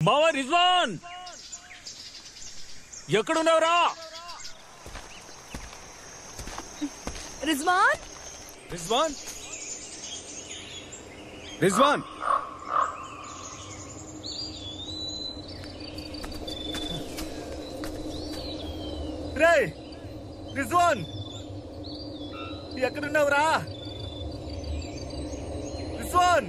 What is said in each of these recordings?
మావా రిజ్వాన్ ఎక్కడున్నావురా? రిజ్వాన్ రిజ్వాన్ రిజ్వాన్ రే రిజ్వాన్ ఎక్కడున్నావురా? రిజ్వాన్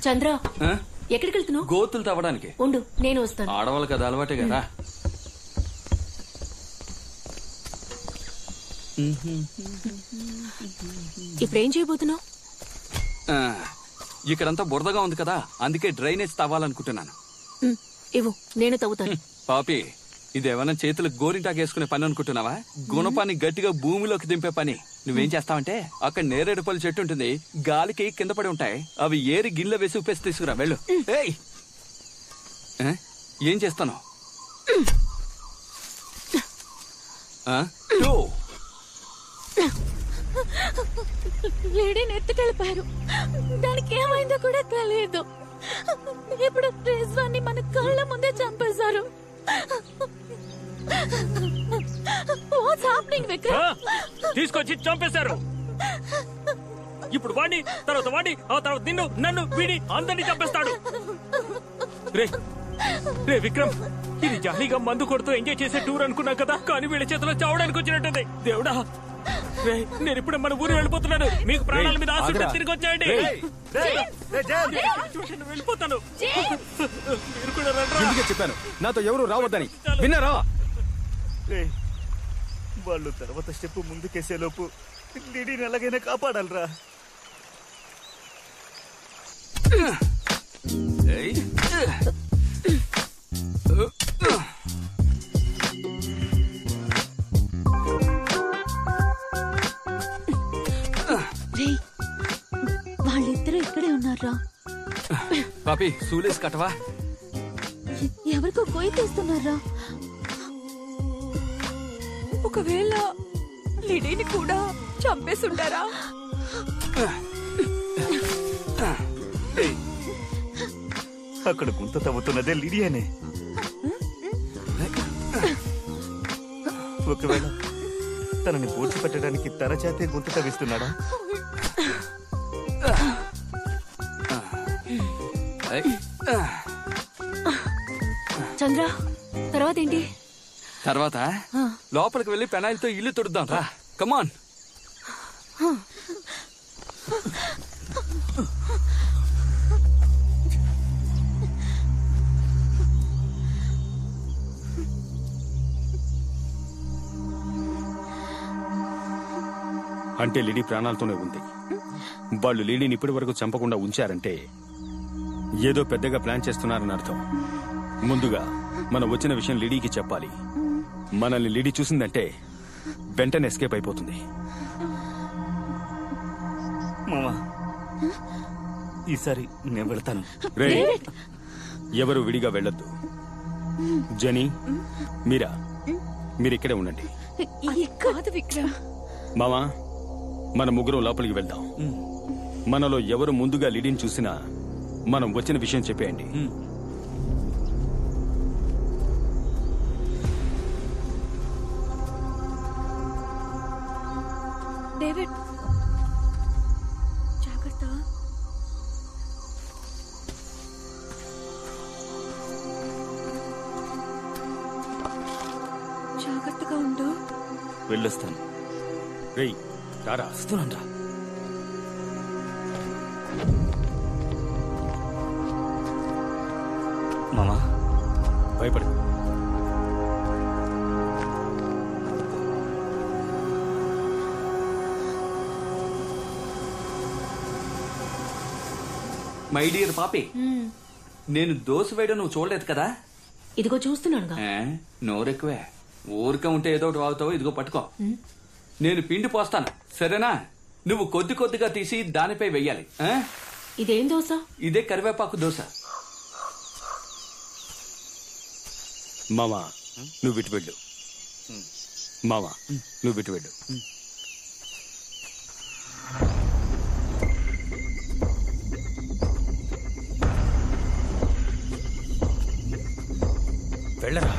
చంద్ర ఎక్కడికి వెళ్తున్నావు? గోతులు తవ్వడానికి. ఉండు నేను వస్తాను. ఆడవాళ్ళకి అది అలవాటే కదా. ఇప్పుడేం చేయబోతున్నావు? ఇక్కడంతా బురదగా ఉంది కదా, అందుకే డ్రైనేజ్ తవ్వాలనుకుంటున్నాను. ఇవ్వు నేను తవ్వుతాను. పాపి, ఇదేమన్నా చేతులకు గోరింటాకు వేసుకునే పని అనుకుంటున్నావా? గుణపాన్ని గట్టిగా భూమిలోకి దింపే పని. నువ్వేం చేస్తావంటే అక్కడ నేరేడు పళ్ళు చెట్టు ఉంటుంది, గాలికి కింద పడి ఉంటాయి, అవి ఏరి గిన్నెలో వేసి ఉప్పేసి తీసుకురా. వెళ్ళు. ఏం చేస్తాను? లేడీని ఎత్తుకెళ్ళిపోయారు. దానికి ఏమైందో కూడా తెలియదు. ఇప్పుడు రిజ్వాన్ని మన కళ్ళ ముందే చంపేశారు. తీసుకొచ్చి చంపేశారు. ఇప్పుడు వాడిని, తర్వాత వాడిని, ఆ తర్వాత నిన్ను, నన్ను, వీడి అందరినీ చంపేస్తాడు. రే విక్రమ్, ఇది జాలీగా మందు కొడుతూ ఎంజాయ్ చేసే టూర్ అనుకున్నా కదా, కానీ వీళ్ళ చేతిలో చావడానికి వచ్చినట్టుంది. దేవుడా, నేను ఇప్పుడు మన ఊరు వెళ్ళిపోతున్నాను. మీకు ప్రాణాల మీద ఆశ తిరిగి వచ్చాయండి. వెళ్ళిపోతాను. మీరు కూడా రండి. చెప్పాను నాతో ఎవరు రావద్దని, విన్నారా? వాళ్ళు తర్వాత స్టెప్ ముందుకేసే లోపు లిడీని ఎలాగైనా కాపాడాలరా. వాళ్ళిద్దరూ ఇక్కడే ఉన్నారా? పాపి, సూలేసి కట్టవా? ఎవరికో కొయ్యి తీస్తున్నారా? ఒకవేళ లిడీని కూడా చంపేసుంటారా? అక్కడ గుంత తవ్వుతున్నదే లిడియానే. ఒకవేళ తనని పూడ్చిపెట్టడానికి తన చేతే గుంత తవ్విస్తున్నాడా? చంద్ర, తర్వాత ఏంటి? తర్వాత లోపలికి వెళ్లి పెనాయిల్తో ఇల్లు తుడుద్దాం రా. కమాన్. అంటే లిడీ ప్రాణాలతోనే ఉంది. వాళ్ళు లిడీని ఇప్పటి వరకు చంపకుండా ఉంచారంటే ఏదో పెద్దగా ప్లాన్ చేస్తున్నారని అర్థం. ముందుగా మనం వచ్చిన విషయం లిడీకి చెప్పాలి. మనల్ని లిడీ చూసిందంటే వెంటనే ఎస్కేప్ అయిపోతుంది. మామా, ఈసారి నేను వెళ్తాను. రే, ఎవరు విడిగా వెళ్ళొద్దు. జని, మీరా, మీరిక్కడే ఉండండి. కాదు విక్రమ్. మామా, మన ముగ్గురం లోపలికి వెళ్దాం. మనలో ఎవరు ముందుగా లిడీని చూసినా మనం వచ్చిన విషయం చెప్పేయండి. డేవిడ్, జాగ్రత్త. జాగ్రత్తగా ఉండు. వెళ్ళొస్తాను. రేయ్, రారా. వస్తున్నాను. మామా, భయపడు. మై డియర్ పాపి, నేను దోశ వేయడం నువ్వు చూడలేదు కదా? ఇదిగో చూస్తున్నానుగా. నోరెక్కువే. ఊరికే ఉంటే ఏదో ఒకటి వాగుతావు. ఇదిగో పట్టుకో. నేను పిండి పోస్తాను, సరేనా? నువ్వు కొద్ది కొద్దిగా తీసి దానిపై వెయ్యాలి. ఇదేం దోశ? ఇదే కరివేపాకు దోశ. మామా నువ్వు విటు వెళ్ళు. మామా నువ్వు విటు వెళ్ళు. వెళ్ళరా.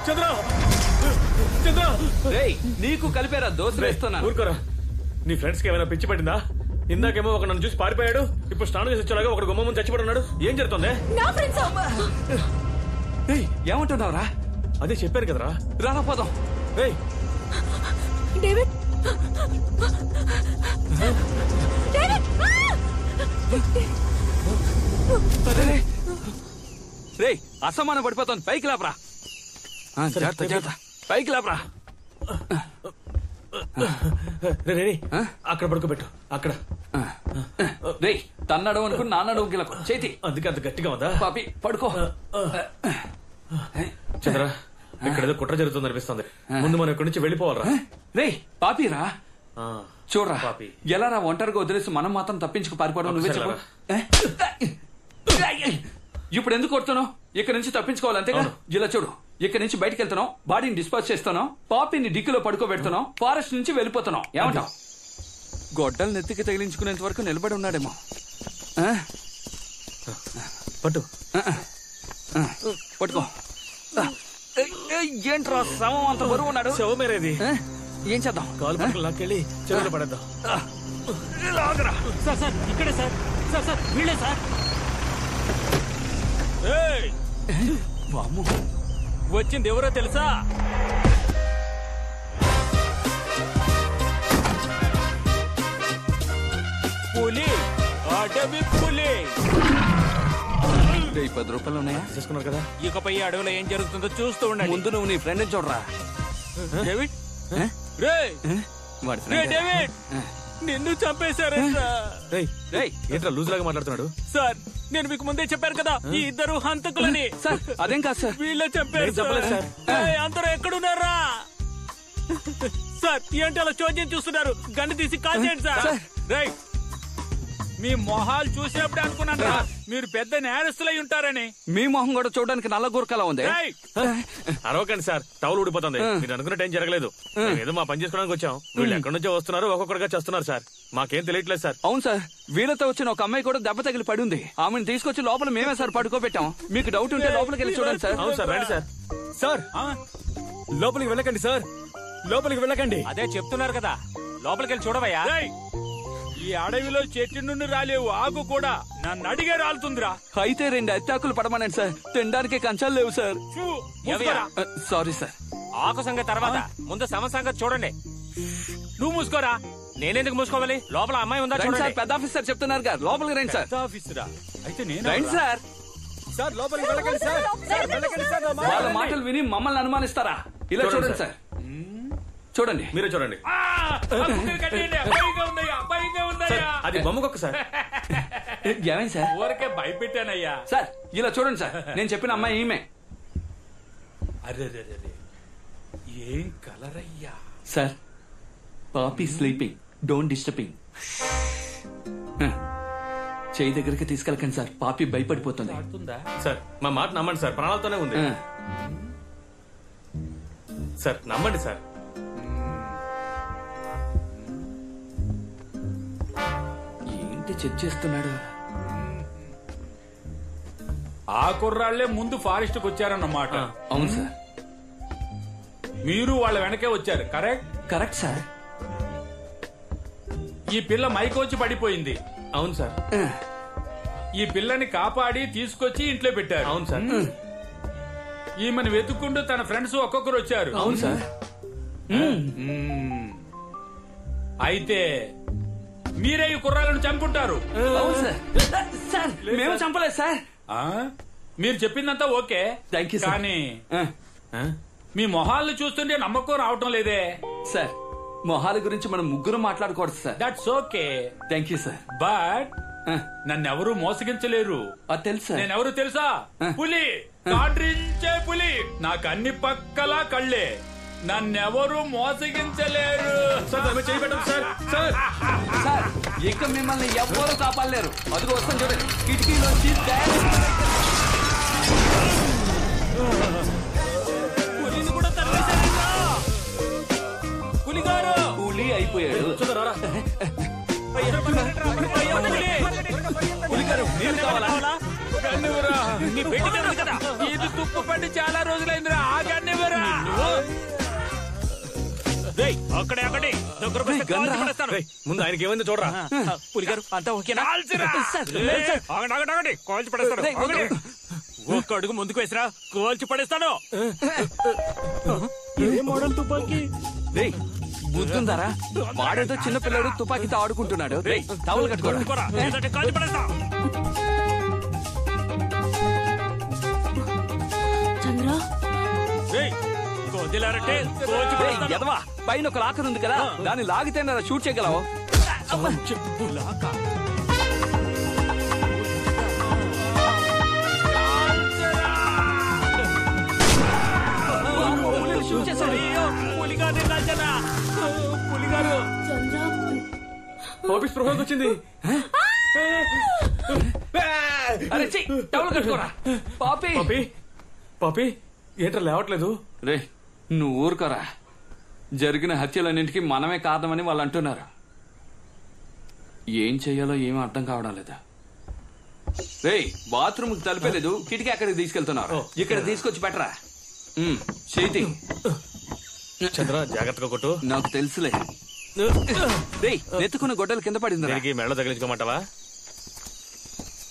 చంద్ర చంద్ర, నీకు కలిపేరా దోశ వేస్తున్నా. ఊరుకోరా. నీ ఫ్రెండ్స్ కి ఏమైనా పిచ్చి పట్టిందా? ఇందాకేమో ఒక నన్ను చూసి పారిపోయాడు, ఇప్పుడు స్నానం చేసి వచ్చేలాగా ఒకటి గుమ్మ ముందు చచ్చిపడి ఉన్నాడు. ఏం జరుగుతుంది? ఏమంటున్నావురా? అదే చెప్పారు కదరా. రాపదం. డేవిడ్, రే అసమానం పడిపోతాను. పైకి లేపరా. పైకి లేపరా. అక్కడ పడుకోబెట్టు. అక్కడ రే తన్నడం అనుకుని నాన్నడం గిలకు చేతి. అందుకే అంత గట్టిగా ఉందా? పాపి పడుకో. చంద్ర, ఇక్కడ ఏదో కుట్ర జరుగుతుంది అనిపిస్తుంది. ముందు మనం ఇక్కడి నుంచి వెళ్ళిపోవాలరా. రే పాపిరా, చూడరా పాపి ఎలా రా ఒంటరిగా వదిలేసి మనం మాత్రం తప్పించుకు పారిపోవడం. నువ్వే చెప్పు. ఇప్పుడు ఎందుకు కొడుతున్నావు? ఇక్కడ నుంచి తప్పించుకోవాలి అంతేగా. ఇలా చూడు, ఇక్కడ నుంచి బయటకు వెళ్తున్నావు, బాడీని డిస్పోజ్ చేస్తున్నావు, పాపిని డిక్కులో పడుకోబెడుతున్నావు, ఫారెస్ట్ నుంచి వెళ్ళిపోతున్నావు. ఏమంటావు? గొడ్డలు నెత్తికి తగిలించుకునేంత వరకు నిలబడి ఉన్నాడేమో. పట్టు పట్టుకో. ఏంట్రా శవం అంత బరువు ఉన్నాడు? శవమేరేది. ఏం చేద్దాం? కాలు పట్టుకుని లాక్కెళ్ళి చెరువులో పడేద్దాం. సార్ సార్ ఇక్కడే సార్. సార్ సార్ వీళ్ళే సార్. వచ్చింది ఎవరో తెలుసా? పులి, అడవి పులి. 10 రూపాయలు ఉన్నాయా? తీసుకున్నారు కదా. ఇకపై అడవిలో ఏం జరుగుతుందో చూస్తూ ఉండండి. ముందు నువ్వు నీ ఫ్రెండ్ చూడరా. డేవిడ్, వాడి డేవిడ్ నిన్ను చంపేశారు. ఏంట్రా లూజ్ లాగా మాట్లాడుతున్నాడు? సార్ నేను మీకు ముందే చెప్పాను కదా ఈ ఇద్దరు హంతకులని. సార్ అదేం కాదు సార్, వీళ్ళే చంపారు. చెప్పలేదు సార్. అందరూ ఎక్కడున్నారా సార్? ఏంటి అలా చోద్యం చూస్తున్నారు? గన్ను తీసి కాల్ చేయండి సార్. రైట్, మీ మొహాలు చూసినప్పుడే అనుకున్నాను మీరు పెద్ద నేరస్తులై ఉంటారని. మీ మొహం కూడా చూడడానికి నల్ల గురకలా ఉంది. అరవకండి సార్, టవల్ ఊడిపోతుంది. మీరు అనుకున్నట్టు ఏం జరగలేదు. ఏదో మా పని చేసుకోవడానికి వచ్చాం. వీళ్ళు ఎక్కడి నుంచో వస్తున్నారు, ఒక్కొక్కడిగా చేస్తున్నారు సార్. మాకేం తెలియట్లేదు సార్. అవును సార్, వీళ్ళతో వచ్చిన ఒక అమ్మాయి కూడా దెబ్బ తగిలి పడి ఉంది. ఆమెను తీసుకొచ్చి లోపల మేమే సార్ పడుకోబెట్టాం. మీకు డౌట్ ఉంటే లోపలికి వెళ్ళి చూడండి సార్. అవును సార్, రండి సార్. సార్ లోపలికి వెళ్ళకండి సార్, లోపలికి వెళ్ళకండి. అదే చెప్తున్నారు కదా, లోపలికి వెళ్ళి చూడవయ్యా. ఈ అడవిలో చెట్టు నుండి రాలేవు ఆకు కూడా నన్ను అడిగే రాలుతుందిరా. అయితే 2 అత్తాకులు పడమనండి సార్, తినడానికి కంచాలు లేవు సార్. ఎవయ్యా? Sorry sir. ఆకు సంగతి తర్వాత, ముందు శవ సంగతి చూడండి. నువ్వు మూసుకోరా. నేనెందుకు మూసుకోవాలి? లోపల అమ్మాయి ఉందా రండి సార్, చూడండి. పెద్ద ఆఫీసర్ చెప్తున్నారు గారు, లోపలికి రండి సార్. ఆఫీసరా అయితే నేను రండి సార్. సార్ లోపలికి వెళ్ళకండి సార్. సార్ వెళ్ళకండి సార్. నా మాట వాళ్ళ మాటలు విని మమ్మల్ని అనుమానిస్తారా? ఇలా చూడండి సార్, చూడండి. మీరే చూడండి. అబ్బాయిగా ఉందయ్యా. అది బొమ్మకొక్క సార్. ఏమైంది సార్? ఊరికే భయపెట్టానయ్యా. సార్ ఇలా చూడండి సార్, నేను చెప్పిన అమ్మాయి ఈమె. అరే ఏం కలర్ అయ్యా. Sir, poppy sleeping, don't disturbing. చేయి దగ్గరికి తీసుకెళ్ళకండి సార్, పాపి భయపడిపోతుంది. సార్ మా మాట నమ్మండి సార్, ప్రాణాలతోనే ఉంది సార్, నమ్మండి సార్. ఏంటి చెక్ చేస్తున్నాడు? ఆ కుర్రాళ్లే ముందు ఫారెస్ట్ కు వచ్చారన్నమాట. అవును సార్. మీరు వాళ్ళ వెనకే వచ్చారు, కరెక్ట్? Correct sir. ఈ పిల్ల మైకొచ్చి పడిపోయింది. అవును సార్. ఈ పిల్లని కాపాడి తీసుకొచ్చి ఇంట్లో పెట్టారు. అవును సార్. ఈమెను వెతుక్కుంటూ తన ఫ్రెండ్స్ ఒక్కొక్కరు వచ్చారు. అవును సార్. అయితే మీరే ఈ కుర్రాలను చంపుంటారు. అవును సార్. సార్ మేము చంపలేదు సార్. ఆ? మీరు చెప్పిందంతా ఓకే, థ్యాంక్ యూ సార్. కానీ ఆ, మీ మొహాలను చూస్తుంటే నమ్మకం రావటం లేదే. సార్ మొహాల గురించి మనం ముగ్గురు మాట్లాడకూడదు sir. That's okay, thank you sir. But ఆ, నన్నెవరూ మోసగించలేరు. అది తెలుసు సార్. నేనెవరు తెలుసా? పులి, కాడ్రించే పులి. నాకు అన్ని పక్కలా కళ్ళే, నన్నెవరూ మోసగించలేరు. సార్ ఇక మిమ్మల్ని ఎవ్వరూ కాపాడలేరు. అదిగో వస్తాను చూడండి, కిటికీలోంచి పులిని కూడా తరిమేశారంట. పులిగారు పులి అయిపోయాడు. పులిగారు మీరు కావాలా? గన్నివరా, నీ బయటికి వెళ్ళదు కదా. ఇది తుప్పు పట్టి చాలా రోజులైందిరా. ఆ గన్నివరా. రేయ్, అక్కడే దగ్గరకు వస్తే కాల్చి పడేస్తాను. ముందు ఆయనకి ఏమైందో చూడరా. పులిగారు అంతా ఓకేనా? కాల్చిరా. ఆగండి కాల్చి పడేస్తాను. ఆగండి. ఒక్క అడుగు ముందుకు వేసిరా, కాల్చి పడేస్తాను. ఏ మోడల్ తుపాకీ? రేయ్ బుద్ధుందారా? వాడేదో చిన్న పిల్లడు తుపాకీతో ఆడుకుంటున్నాడు. రేయ్ టవల్ కట్టుకోరా. కొరా, లేదంటే కాల్చి పడేస్తా. చంద్ర, రేయ్, వదిలారంటే కాల్చి రేయ్, పడేస్తాను. ఎదవా, పైన ఒక లాకర్ ఉంది కదా, దాన్ని లాగితేనే షూట్ చేయగలవు. లాకా? షూట్ చేశాడు. అయ్యో, పులిగారిని కాల్చానా? పులిగారు చంద్ర, ఆఫీస్ ప్రభావం వచ్చింది. అరే చెయ్, టవల్ కట్టుకోరా. పాపి పాపి పాపి ఏంట్రా లేవట్లేదు? రే నువ్వు ఊరుకోరా. జరిగిన హత్యలన్నింటికి మనమే కారణమని వాళ్ళు అంటున్నారు. ఏం చెయ్యాలో ఏమీ అర్థం కావడం లేదా. రే బాత్రూమ్ కి తలిపేలేదు, కిటికీ అక్కడికి తీసుకెళ్తున్నారు. ఇక్కడ తీసుకొచ్చి పెట్టరా. చేతి చంద్ర జాగ్రత్తగా కొట్టు. నాకు తెలుసులే. రేయ్ నెత్తుకున్న గొడ్డలు కింద పడింది. దీనికి మెళ్ళ తగిలించుకోమంటావా?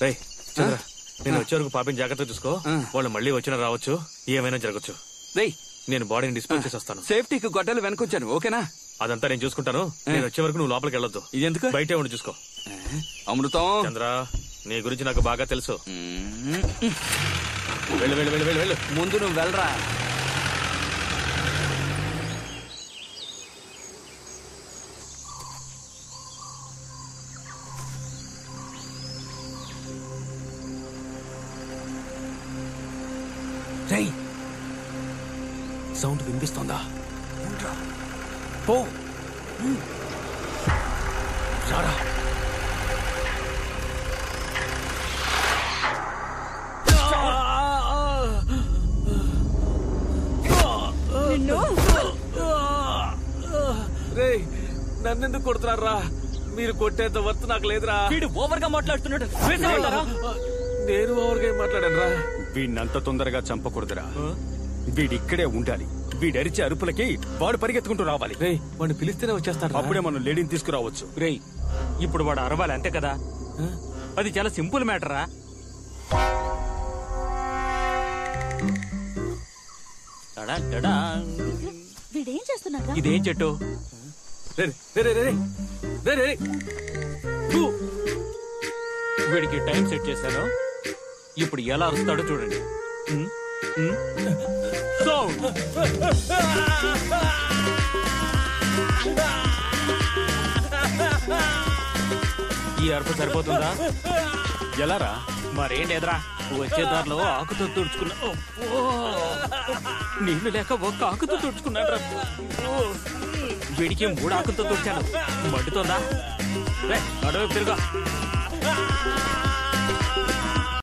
రేయ్ చంద్ర, నేను వచ్చే వరకు పాపిని జాగ్రత్తగా చూసుకో. వాళ్ళు మళ్ళీ వచ్చినా రావచ్చు, ఏమైనా జరగచ్చు. రేయ్ నేను బాడీని డిస్పోజ్ చేసి వస్తాను. సేఫ్టీకి గొడ్డలు వెనకొచ్చాను, ఓకేనా? అదంతా నేను చూసుకుంటాను. నేను వచ్చే వరకు నువ్వు లోపలికి వెళ్ళొద్దు. ఎందుకు? బయటే ఉండి చూసుకో. అమృతం చంద్ర, నీ గురించి నాకు బాగా తెలుసు. వెళ్ళు వెళ్ళు వెళ్ళు వెళ్ళు వెళ్ళు. ముందు నువ్వు వెళ్ళరా. రేయ్, సౌండ్ వినిపిస్తోందా? పో రారా. రేయ్, నన్నెందుకు కొడుతున్నారా? మీరు కొట్టేంత వర్త్ నాకు లేదురా. వీడు ఓవర్ గా మాట్లాడుతున్నాడు. వేసేయమంటారా? నేను ఓవర్గా ఏం మాట్లాడాను రా? వీడినంత తొందరగా చంపకూడదురా. వీడిక్కడే ఉండాలి. వీడరిచే అరుపులకి వాడు పరిగెత్తుకుంటూ రావాలి. రేయ్, వాడిని పిలిస్తేనే వచ్చేస్తాడు. అప్పుడే మనం లేడీని తీసుకురావచ్చు. రేయ్, ఇప్పుడు వాడు అరవాలి అంతే కదా. అది చాలా సింపుల్ మ్యాటరా. వీడేం చేస్తున్నాడు? ఇదేం చెట్టు? ఫు. వీడికి టైం సెట్ చేశాను. ఇప్పుడు ఎలా అరుస్తాడో చూడండి. సౌండ్. ఈ అరుపు సరిపోతుందా? ఎలారా? మరేం లేదురా, వచ్చే దారిలో ఆకుతో తుడుచుకున్నా. నీళ్లు లేక ఒక్క ఆకుతో తుడుచుకున్నాడు. వీడికి 3 ఆకులతో తుడిచాను. మండుతోందా? అడవి తిరుగా.